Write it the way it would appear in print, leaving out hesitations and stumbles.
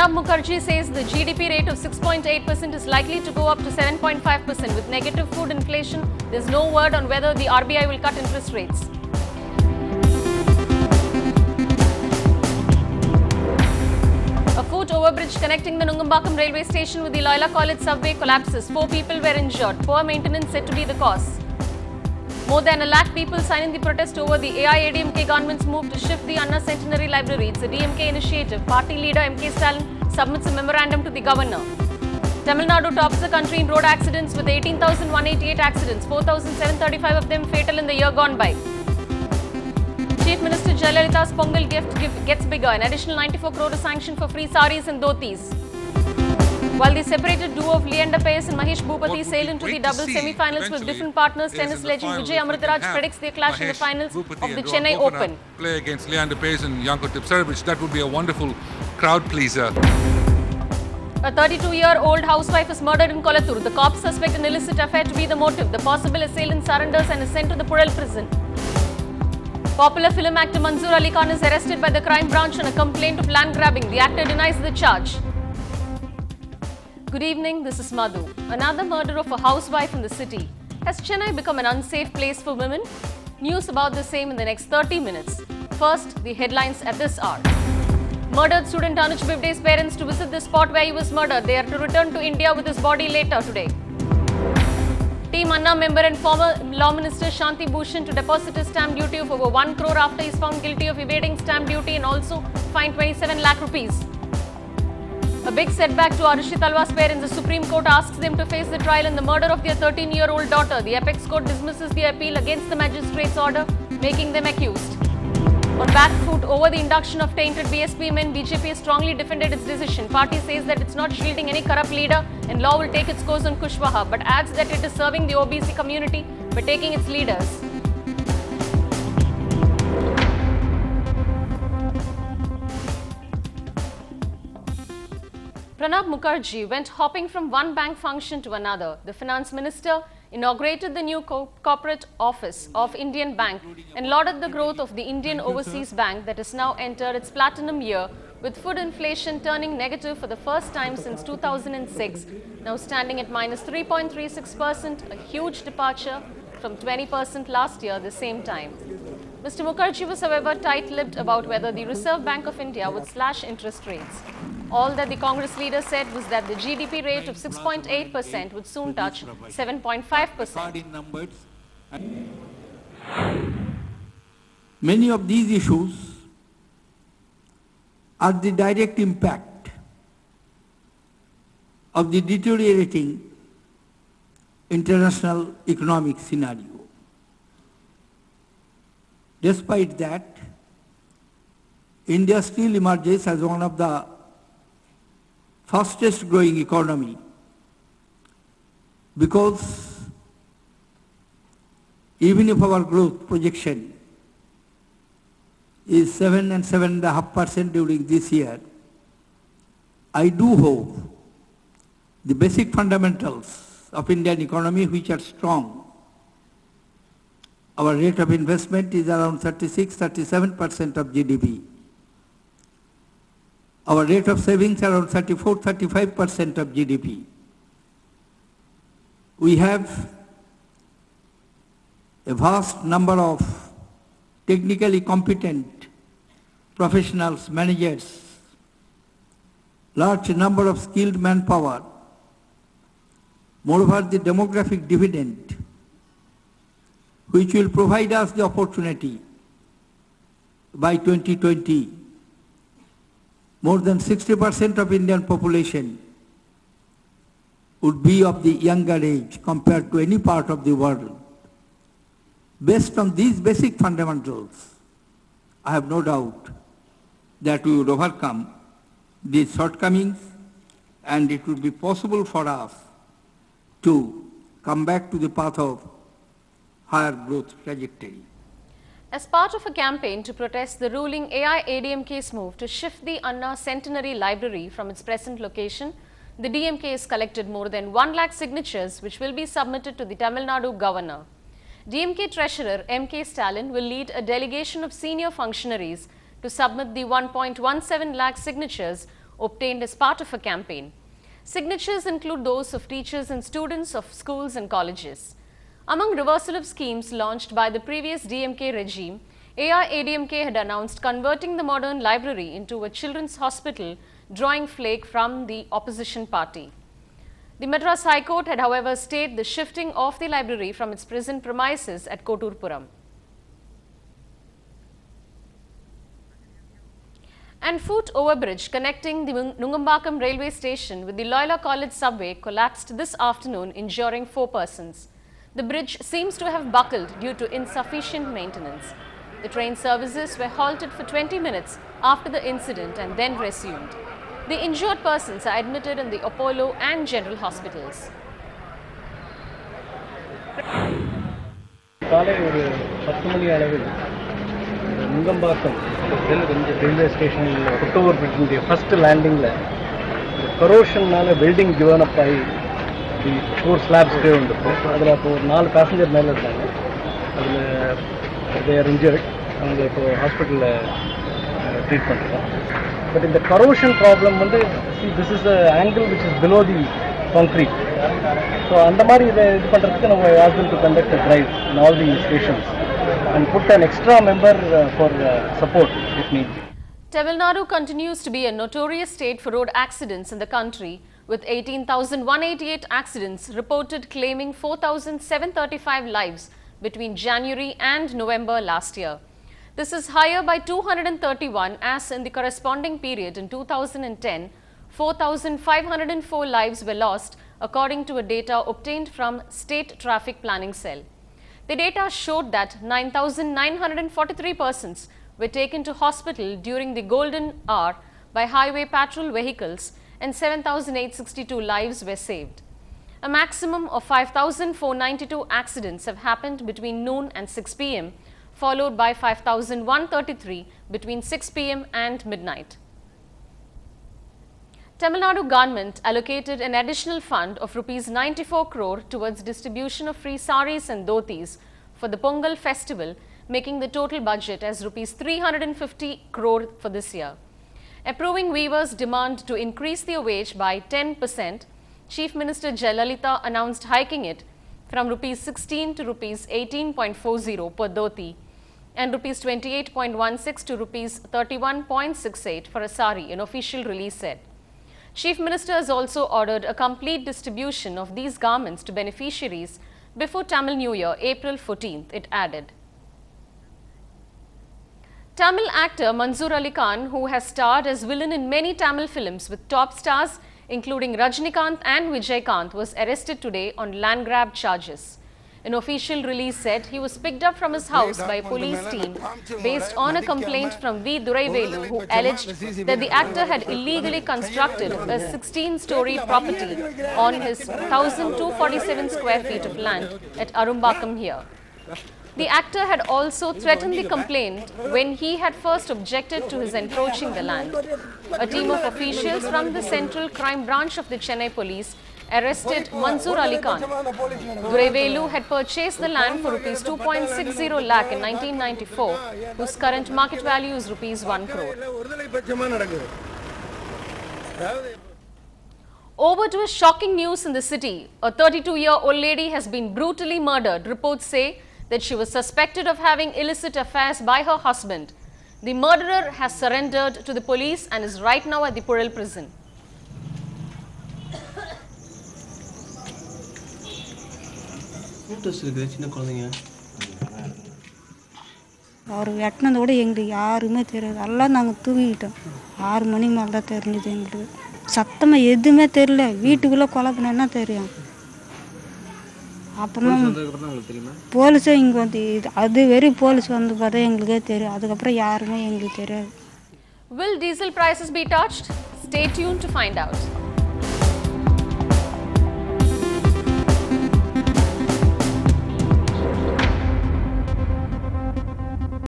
Pranab Mukherjee says the GDP rate of 6.8% is likely to go up to 7.5% with negative food inflation. There's no word on whether the RBI will cut interest rates. A foot overbridge connecting the Nungambakam railway station with the Loyola College subway collapses. 4 people were injured. Poor maintenance said to be the cause. More than 1 lakh people signing the protest over the AIADMK government's move to shift the Anna Centenary Library. It's a DMK initiative. Party leader MK Stalin submits a memorandum to the governor. Tamil Nadu tops the country in road accidents with 18,188 accidents, 4,735 of them fatal in the year gone by. Chief Minister Jayalalitha's Pongal gift gets bigger. An additional 94 crore is sanctioned for free saris and dhotis. While the separated duo of Leander Paes and Mahesh Bhupathi sail into the double semi-finals with different partners, tennis legend Vijay Amritaraj predicts their clash in the finals of the Chennai Open. Play against Leander Paes and Janko Tipsarevic, that would be a wonderful crowd pleaser. A 32-year-old housewife is murdered in Kolattur. The cops suspect an illicit affair to be the motive. The possible assailant surrenders and is sent to the Pudel prison. Popular film actor Manzoor Ali Khan is arrested by the crime branch on a complaint of land grabbing. The actor denies the charge. Good evening, this is Madhu. Another murder of a housewife in the city. Has Chennai become an unsafe place for women? News about the same in the next 30 minutes. First, the headlines at this hour. Murdered student Anuj Bivde's parents to visit the spot where he was murdered. They are to return to India with his body later today. Team Anna member and former Law Minister Shanti Bhushan to deposit his stamp duty of over 1 crore after he is found guilty of evading stamp duty and also fined 27 lakh rupees. A big setback to Arushi Talwa's parents. The Supreme Court asks them to face the trial in the murder of their 13-year-old daughter. The Apex Court dismisses the appeal against the magistrate's order, making them accused. On back foot over the induction of tainted BSP men, BJP has strongly defended its decision. Party says that it's not shielding any corrupt leader and law will take its course on Kushwaha, but adds that it is serving the OBC community by taking its leaders. Pranab Mukherjee went hopping from one bank function to another. The finance minister inaugurated the new corporate office of Indian Bank and lauded the growth of the Indian Overseas Bank that has now entered its platinum year, with food inflation turning negative for the first time since 2006, now standing at minus 3.36%, a huge departure from 20% last year the same time. Mr. Mukherjee was, however, tight-lipped about whether the Reserve Bank of India would slash interest rates. All that the Congress leader said was that the GDP rate of 6.8% would soon touch 7.5%. Many of these issues are the direct impact of the deteriorating international economic scenario. Despite that, India still emerges as one of the fastest growing economy because even if our growth projection is 7 and 7.5% during this year, I do hope the basic fundamentals of Indian economy which are strong. Our rate of investment is around 36-37% of GDP. Our rate of savings around 34-35% of GDP. We have a vast number of technically competent professionals, managers, large number of skilled manpower. Moreover, the demographic dividend, which will provide us the opportunity by 2020, more than 60% of Indian population would be of the younger age compared to any part of the world. Based on these basic fundamentals, I have no doubt that we would overcome these shortcomings and it would be possible for us to come back to the path of higher growth trajectory. As part of a campaign to protest the ruling AIADMK's move to shift the Anna Centenary Library from its present location, the DMK has collected more than 1 lakh signatures which will be submitted to the Tamil Nadu governor. DMK Treasurer MK Stalin will lead a delegation of senior functionaries to submit the 1.17 lakh signatures obtained as part of a campaign. Signatures include those of teachers and students of schools and colleges. Among reversal of schemes launched by the previous DMK regime, AIADMK had announced converting the modern library into a children's hospital, drawing flake from the opposition party. The Madras High Court had, however, stayed the shifting of the library from its present premises at Koturpuram. And foot overbridge connecting the Nungambakam railway station with the Loyola College subway collapsed this afternoon, injuring 4 persons. The bridge seems to have buckled due to insufficient maintenance. The train services were halted for 20 minutes after the incident and then resumed. The injured persons are admitted in the Apollo and General hospitals. Nungambakam railway station October bridge first landing la corrosion nala building given up by the 4 slabs stay undu adula 4 passenger mele irundanga adula they are injured avanga ipo hospital treat pandrom but in the corrosion problem see this is the angle which is below the concrete so andha mari idu pandradhukku we asked them to conduct a drive in all the stations and put an extra member for support if need be. Tamil Nadu continues to be a notorious state for road accidents in the country, with 18,188 accidents reported, claiming 4,735 lives between January and November last year. This is higher by 231 as in the corresponding period in 2010, 4,504 lives were lost according to a data obtained from State Traffic Planning Cell. The data showed that 9,943 persons were taken to hospital during the golden hour by highway patrol vehicles and 7,862 lives were saved. A maximum of 5,492 accidents have happened between noon and 6 p.m, followed by 5,133 between 6 p.m. and midnight. Tamil Nadu government allocated an additional fund of Rs 94 crore towards distribution of free saris and dhotis for the Pongal festival, making the total budget as Rs 350 crore for this year. Approving weavers' demand to increase their wage by 10%, Chief Minister Jayalalitha announced hiking it from Rs 16 to Rs 18.40 per dhoti and Rs 28.16 to Rs 31.68 for a sari, an official release said. Chief Minister has also ordered a complete distribution of these garments to beneficiaries before Tamil New Year, April 14th, it added. Tamil actor Manzoor Ali Khan, who has starred as villain in many Tamil films with top stars including Rajinikanth and Vijaykanth, was arrested today on land grab charges. An official release said he was picked up from his house by a police team based on a complaint from V. Duraivellu, who alleged that the actor had illegally constructed a 16-story property on his 1,247 square feet of land at Arumbakam here. The actor had also threatened the complaint when he had first objected to his encroaching the land. A team of officials from the Central Crime Branch of the Chennai Police arrested Manzoor Ali Khan. Duraivellu had purchased the land for Rs 2.60 lakh in 1994, whose current market value is Rs 1 crore. Over to a shocking news in the city. A 32-year-old lady has been brutally murdered. Reports say that she was suspected of having illicit affairs by her husband. The murderer has surrendered to the police and is right now at the Purel prison. அவர் வெட்டினதோடு எங்களுக்கு யாருமே தெரியாது, எல்லாம் நாங்கள் தூங்கிக்கிட்டோம். 6 மணி மேலே தான் தெரிஞ்சது எங்களுக்கு. சத்தமாக எதுவுமே தெரியல, வீட்டுக்குள்ளே கொலை பண்ணா தெரியும். அப்புறமா போலீஸே இங்கே வந்து அது வெறும் போலீஸ் வந்து பார்த்தா எங்களுக்கே தெரியும். அதுக்கப்புறம் யாருமே எங்களுக்கு தெரியாது. Will diesel prices be touched? Stay tuned to find out.